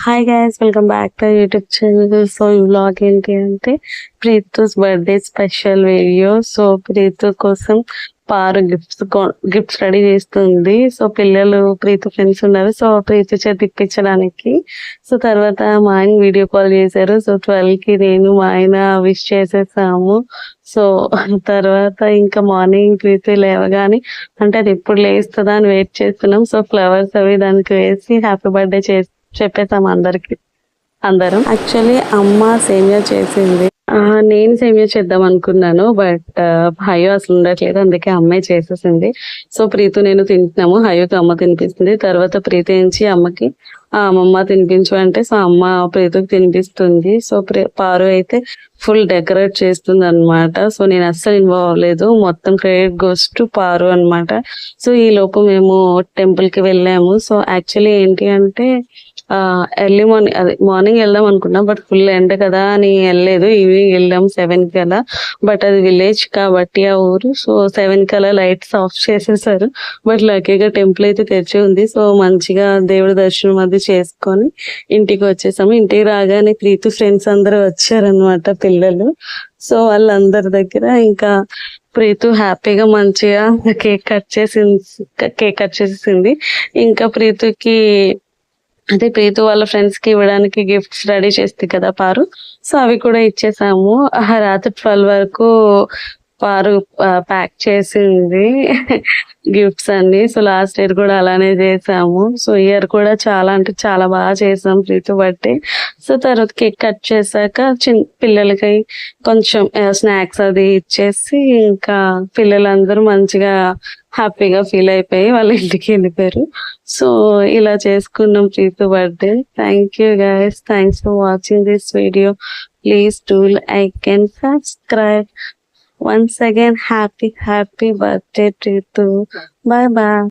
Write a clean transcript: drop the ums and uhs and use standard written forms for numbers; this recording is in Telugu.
Hi guys, welcome back to YouTube channel. So ఈ వ్లాగ్ ఏంటి అంటే Preethu's birthday special video. So Preethu కోసం పారు గిఫ్ట్స్ రెడీ చేస్తుంది. సో పిల్లలు ప్రీతు ఫ్రెండ్స్ ఉన్నారు. సో ప్రీతు చేతి ఇప్పించడానికి. సో తర్వాత మా ఆయన వీడియో కాల్ చేశారు. సో 12కి నేను మా ఆయన విష్ చేసేసాము. సో తర్వాత ఇంకా మార్నింగ్ ప్రీతి లేవగానే అంటే అది ఎప్పుడు లేస్తుందా అని వెయిట్ చేస్తున్నాం. సో ఫ్లవర్స్ అవి దానికి వేసి హ్యాపీ బర్త్డే చెప్పేసాం అందరం. యాక్చువల్లీ అమ్మ సేమియా చేసింది. నేను సేమియా చేద్దాం అనుకున్నాను, బట్ హయో అసలు ఉండట్లేదు, అందుకే అమ్మాయి చేసేసింది. సో ప్రీతు నేను తింటున్నాము, హయోకి అమ్మ తినిపిస్తుంది. తర్వాత ప్రీతి నుంచి అమ్మకి అమ్మమ్మ తినిపించు అంటే సో అమ్మ ప్రీతుకి తినిపిస్తుంది. సో పారు అయితే ఫుల్ డెకరేట్ చేస్తుంది అనమాట. సో నేను అస్సలు ఇన్వాల్వ్ అవ్వలేదు, మొత్తం క్రెడిట్ గోస్ టు పారు అనమాట. సో ఈ లోపు మేము టెంపుల్ కి వెళ్ళాము. సో యాక్చువల్లీ ఏంటి అంటే ఎర్లీ మార్నింగ్ వెళ్దాం అనుకున్నాం, బట్ ఫుల్ ఎండ కదా అని వెళ్ళలేదు. ఈవినింగ్ వెళ్ళాం 7 కలా, బట్ అది విలేజ్ కాబట్టి ఆ ఊరు. సో 7 కలా లైట్స్ ఆఫ్ చేసేసారు, బట్ లక్కీగా టెంపుల్ అయితే తెరిచి ఉంది. సో మంచిగా దేవుడి దర్శనం అది చేసుకొని ఇంటికి వచ్చేసాము. ఇంటికి రాగానే ప్రీతు ఫ్రెండ్స్ అందరూ వచ్చారనమాట, పిల్లలు. సో వాళ్ళందరి దగ్గర ఇంకా ప్రీతు హ్యాపీగా మంచిగా కేక్ కట్ చేసింది. ఇంకా ప్రీతుకి అదే ప్రీతు వాళ్ళ ఫ్రెండ్స్ కి ఇవ్వడానికి గిఫ్ట్స్ రెడీ చేస్తుంది కదా పారు. సో అవి కూడా ఇచ్చేసాము. రాత్రి 12 వరకు పారు ప్యాక్ చేసింది గిఫ్ట్స్ అన్ని. సో లాస్ట్ ఇయర్ కూడా అలానే చేసాము. సో ఇయర్ కూడా చాలా అంటే చాలా బాగా చేసాం ప్రీతు బర్త్డే. సో తర్వాత కేక్ కట్ చేశాక పిల్లలకి కొంచెం స్నాక్స్ అది ఇచ్చేసి ఇంకా పిల్లలందరూ మంచిగా హ్యాపీగా ఫీల్ అయిపోయి వాళ్ళ ఇంటికి వెళ్ళిపోయారు. సో ఇలా చేసుకున్నాం Preethu birthday. Thank you guys, thanks for watching this video. Please do like and subscribe. Once again, happy birthday, Preetu. Bye bye.